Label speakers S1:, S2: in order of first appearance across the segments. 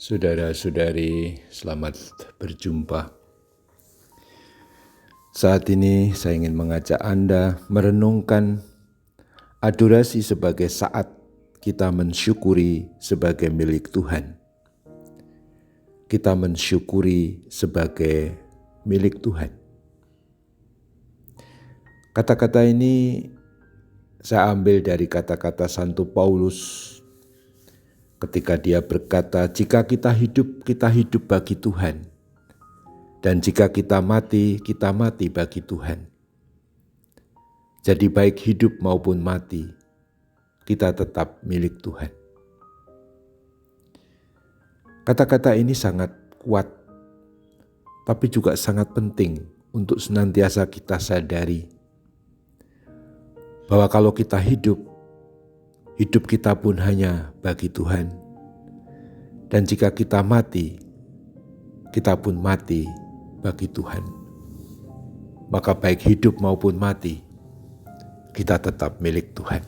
S1: Saudara-saudari, selamat berjumpa. Saat ini saya ingin mengajak Anda merenungkan adorasi sebagai saat kita mensyukuri sebagai milik Tuhan. Kita mensyukuri sebagai milik Tuhan. Kata-kata ini saya ambil dari kata-kata Santo Paulus ketika dia berkata, jika kita hidup bagi Tuhan. Dan jika kita mati bagi Tuhan. Jadi baik hidup maupun mati, kita tetap milik Tuhan. Kata-kata ini sangat kuat, tapi juga sangat penting untuk senantiasa kita sadari bahwa kalau kita hidup kita pun hanya bagi Tuhan. Dan jika kita mati, kita pun mati bagi Tuhan. Maka baik hidup maupun mati, kita tetap milik Tuhan.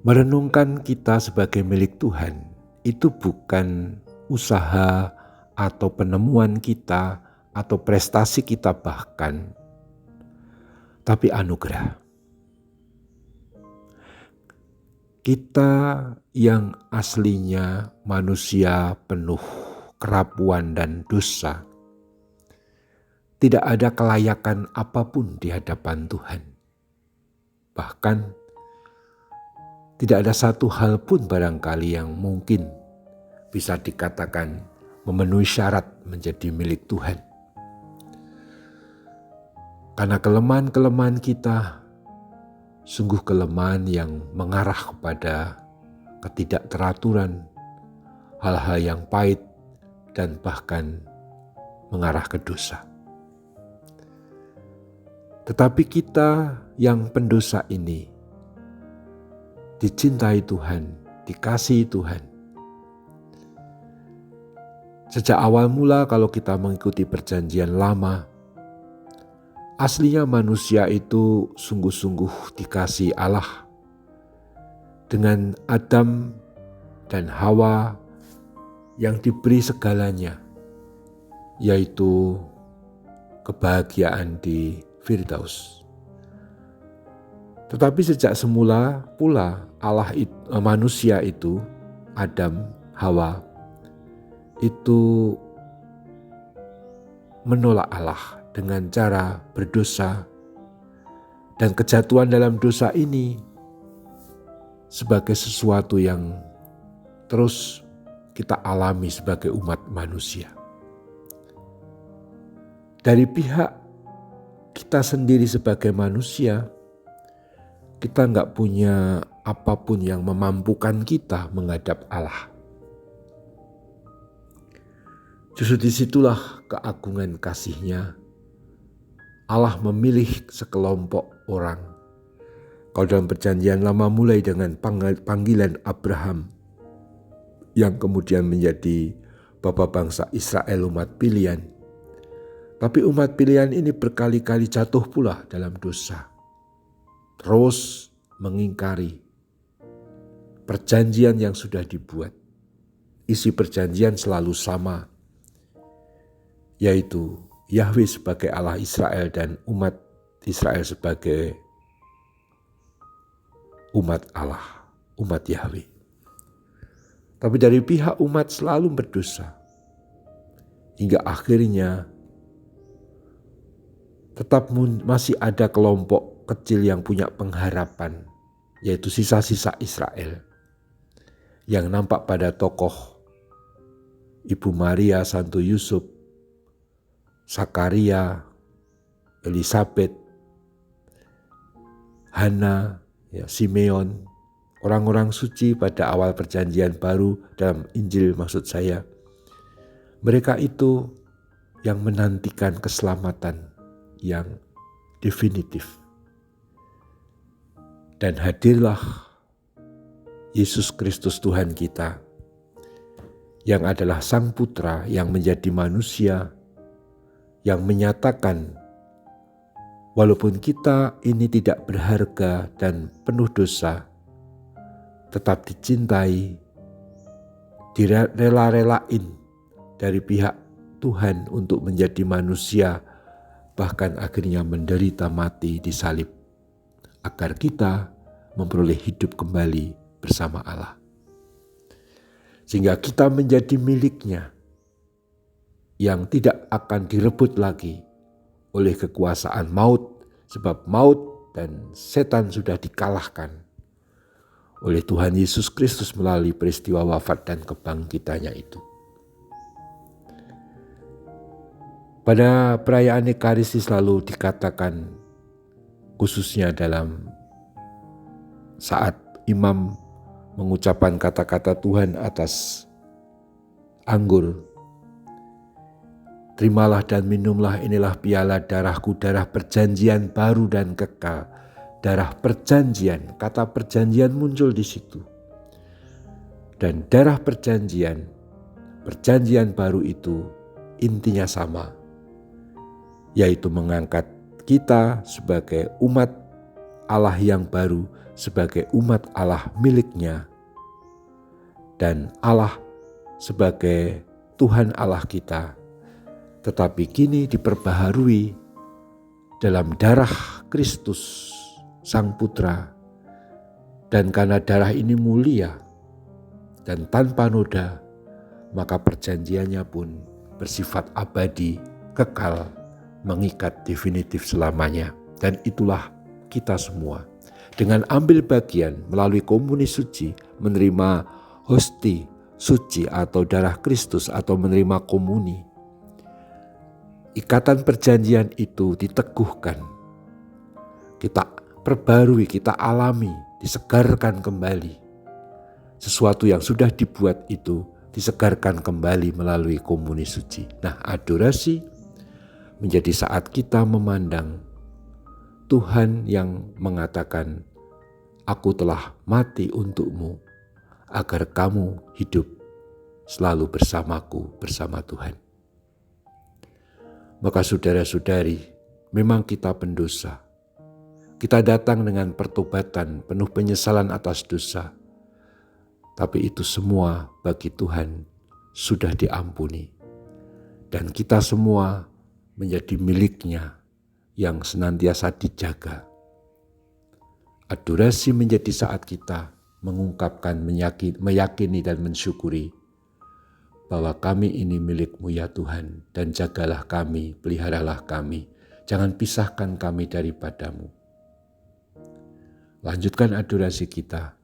S1: Merenungkan kita sebagai milik Tuhan, itu bukan usaha atau penemuan kita atau prestasi kita bahkan, tapi anugerah. Kita yang aslinya manusia penuh kerapuan dan dosa, tidak ada kelayakan apapun di hadapan Tuhan. Bahkan tidak ada satu hal pun barangkali yang mungkin bisa dikatakan memenuhi syarat menjadi milik Tuhan. Karena kelemahan-kelemahan kita sungguh kelemahan yang mengarah kepada ketidakteraturan, hal-hal yang pahit, dan bahkan mengarah ke dosa. Tetapi kita yang pendosa ini dicintai Tuhan, dikasihi Tuhan. Sejak awal mula kalau kita mengikuti perjanjian lama, aslinya manusia itu sungguh-sungguh dikasihi Allah. Dengan Adam dan Hawa yang diberi segalanya, yaitu kebahagiaan di Firdaus. Tetapi sejak semula pula manusia itu, Adam, Hawa, itu menolak Allah dengan cara berdosa, dan kejatuhan dalam dosa ini sebagai sesuatu yang terus kita alami sebagai umat manusia. Dari pihak kita sendiri sebagai manusia, kita nggak punya apapun yang memampukan kita menghadap Allah. Justru disitulah keagungan kasih-Nya. Allah memilih sekelompok orang. Kalau dalam perjanjian lama mulai dengan panggilan Abraham, yang kemudian menjadi bapa bangsa Israel, umat pilihan. Tapi umat pilihan ini berkali-kali jatuh pula dalam dosa. Terus mengingkari perjanjian yang sudah dibuat. Isi perjanjian selalu sama, yaitu Yahweh sebagai Allah Israel dan umat Israel sebagai umat Allah, umat Yahweh. Tapi dari pihak umat selalu berdosa. Hingga akhirnya tetap masih ada kelompok kecil yang punya pengharapan, yaitu sisa-sisa Israel. Yang nampak pada tokoh Ibu Maria, Santo Yusuf, Zakaria, Elisabet, Hana, Simeon, orang-orang suci pada awal perjanjian baru dalam Injil maksud saya. Mereka itu yang menantikan keselamatan yang definitif. Dan hadirlah Yesus Kristus Tuhan kita, yang adalah Sang Putra yang menjadi manusia, yang menyatakan walaupun kita ini tidak berharga dan penuh dosa, tetap dicintai direla-relain dari pihak Tuhan untuk menjadi manusia, bahkan akhirnya menderita mati di salib, agar kita memperoleh hidup kembali bersama Allah. Sehingga kita menjadi miliknya yang tidak akan direbut lagi oleh kekuasaan maut, sebab maut dan setan sudah dikalahkan oleh Tuhan Yesus Kristus melalui peristiwa wafat dan kebangkitannya itu. Pada perayaan Ekaristi selalu dikatakan, khususnya dalam saat imam mengucapkan kata-kata Tuhan atas anggur, terimalah dan minumlah, inilah piala darahku, darah perjanjian baru dan kekal. Darah perjanjian, kata perjanjian muncul di situ. Dan darah perjanjian baru itu intinya sama, yaitu mengangkat kita sebagai umat Allah yang baru, sebagai umat Allah miliknya, dan Allah sebagai Tuhan Allah kita, tetapi kini diperbaharui dalam darah Kristus Sang Putra, dan karena darah ini mulia dan tanpa noda, maka perjanjiannya pun bersifat abadi, kekal, mengikat definitif selamanya. Dan itulah kita semua, dengan ambil bagian melalui komuni suci, menerima hosti suci atau darah Kristus, atau menerima komuni. Ikatan perjanjian itu diteguhkan, kita perbarui, kita alami, disegarkan kembali. Sesuatu yang sudah dibuat itu disegarkan kembali melalui komuni suci. Nah, adorasi menjadi saat kita memandang Tuhan yang mengatakan, aku telah mati untukmu, agar kamu hidup selalu bersamaku, bersama Tuhan. Maka saudara-saudari, memang kita pendosa. Kita datang dengan pertobatan, penuh penyesalan atas dosa. Tapi itu semua bagi Tuhan sudah diampuni. Dan kita semua menjadi miliknya yang senantiasa dijaga. Adorasi menjadi saat kita mengungkapkan, meyakini dan mensyukuri bahwa kami ini milik-Mu ya Tuhan, dan jagalah kami, peliharalah kami, jangan pisahkan kami daripada-Mu. Lanjutkan adorasi kita.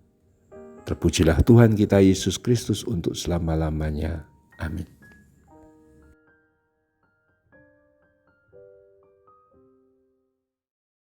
S1: Terpujilah Tuhan kita Yesus Kristus untuk selama-lamanya. Amin.